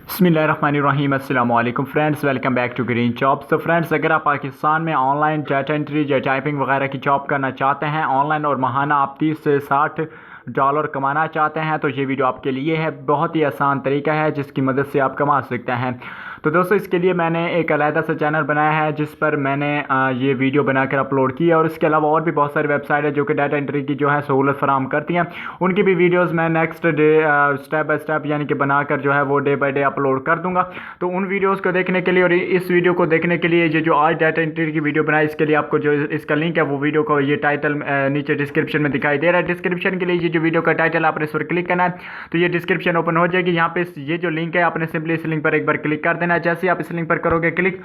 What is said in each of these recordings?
बिस्मिल्लाहिर्रहमानिर्रहीम अस्सलाम वालेकुम friends, welcome back to Green Jobs. तो फ्रेंड्स, अगर आप पाकिस्तान में ऑनलाइन डाटा एंट्री या टाइपिंग वगैरह की जॉब करना चाहते हैं ऑनलाइन और माहाना आप 30 से 60 डॉलर कमाना चाहते हैं तो ये वीडियो आपके लिए है। बहुत ही आसान तरीका है जिसकी मदद से आप कमा सकते हैं। तो दोस्तों, इसके लिए मैंने एक अलहदा सा चैनल बनाया है जिस पर मैंने ये वीडियो बनाकर अपलोड की है, और इसके अलावा और भी बहुत सारी वेबसाइट है जो कि डाटा एंट्री की जो है सहूलत फराहम करती हैं। उनकी भी वीडियोस मैं next day step by step यानी कि बनाकर जो है वो डे बाय डे अपलोड कर दूंगा। तो उन वीडियोस को देखने के लिए और इस वीडियो को देखने के लिए ये जो आज डाटा एंट्री की वीडियो बनाई, इसके लिए आपको जो इसका लिंक है वो वीडियो को ये टाइटल नीचे डिस्क्रिप्शन में दिखाई दे रहा है। डिस्क्रिप्शन के लिए ये जो वीडियो का टाइटल आपने इस पर क्लिक करना है तो ये डिस्क्रिप्शन ओपन हो जाएगी। यहाँ पे ये जो लिंक है आपने सिंपली इस लिंक पर एक बार क्लिक कर देना है। जैसे ही आप इस लिंक पर करोगे क्लिक,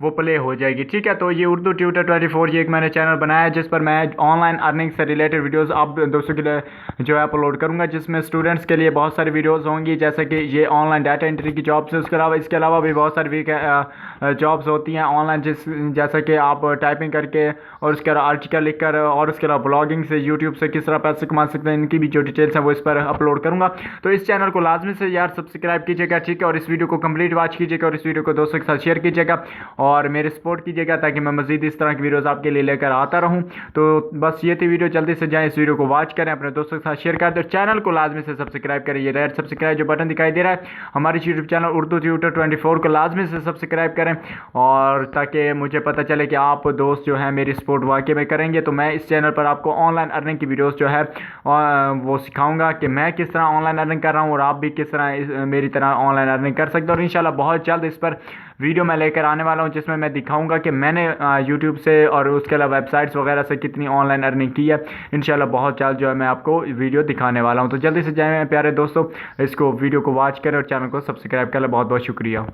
वो प्ले हो जाएगी। ठीक है, तो ये उर्दू ट्यूटर 24 ये एक मैंने चैनल बनाया है जिस पर मैं ऑनलाइन अर्निंग से रिलेटेड वीडियोस आप दोस्तों के लिए जो है अपलोड करूंगा, जिसमें स्टूडेंट्स के लिए बहुत सारी वीडियोस होंगी, जैसे कि ये ऑनलाइन डाटा एंट्री की जॉब्स है। इसके अलावा भी बहुत सारी जॉब्स होती हैं ऑनलाइन, जैसे कि आप टाइपिंग करके और उसके अलावा आर्टिकल लिख कर और उसके अलावा ब्लॉगिंग से यूट्यूब से किस तरह पैसे कमा सकते हैं, इनकी भी जो डिटेल्स है वो इस पर अपलोड करूँगा। तो इस चैनल को लाजमी से यार सब्सक्राइब कीजिएगा, ठीक है, और इस वीडियो को कंप्लीट वॉच कीजिएगा और इस वीडियो को दोस्तों के साथ शेयर कीजिएगा और मेरे सपोर्ट कीजिएगा ताकि मैं मजीद इस तरह की वीडियोस आपके लिए लेकर आता रहूं। तो बस ये थी वीडियो, जल्दी से जाएं इस वीडियो को वॉच करें, अपने दोस्तों के साथ शेयर कर दें, चैनल को लाजमी से सब्सक्राइब करें। ये रेड सब्सक्राइब जो बटन दिखाई दे रहा है हमारे यूट्यूब चैनल उर्दू ट्यूटर 24 को लाजमी से सब्सक्राइब करें, और ताकि मुझे पता चले कि आप दोस्त जो है मेरी सपोर्ट वाकई में करेंगे। तो मैं इस चैनल पर आपको ऑनलाइन अर्निंग की वीडियोस जो है वो सिखाऊंगा कि मैं किस तरह ऑनलाइन अर्निंग कर रहा हूँ और आप भी किस तरह मेरी तरह ऑनलाइन अर्निंग कर सकते हो। और इंशाल्लाह बहुत जल्द इस पर वीडियो मैं लेकर आने वाला हूं जिसमें मैं दिखाऊंगा कि मैंने यूट्यूब से और उसके अलावा वेबसाइट्स वगैरह से कितनी ऑनलाइन अर्निंग की है। इंशाल्लाह बहुत जल्द जो है मैं आपको वीडियो दिखाने वाला हूं। तो जल्दी से जाएं प्यारे दोस्तों, इसको वीडियो को वॉच करें और चैनल को सब्सक्राइब करें। बहुत बहुत शुक्रिया।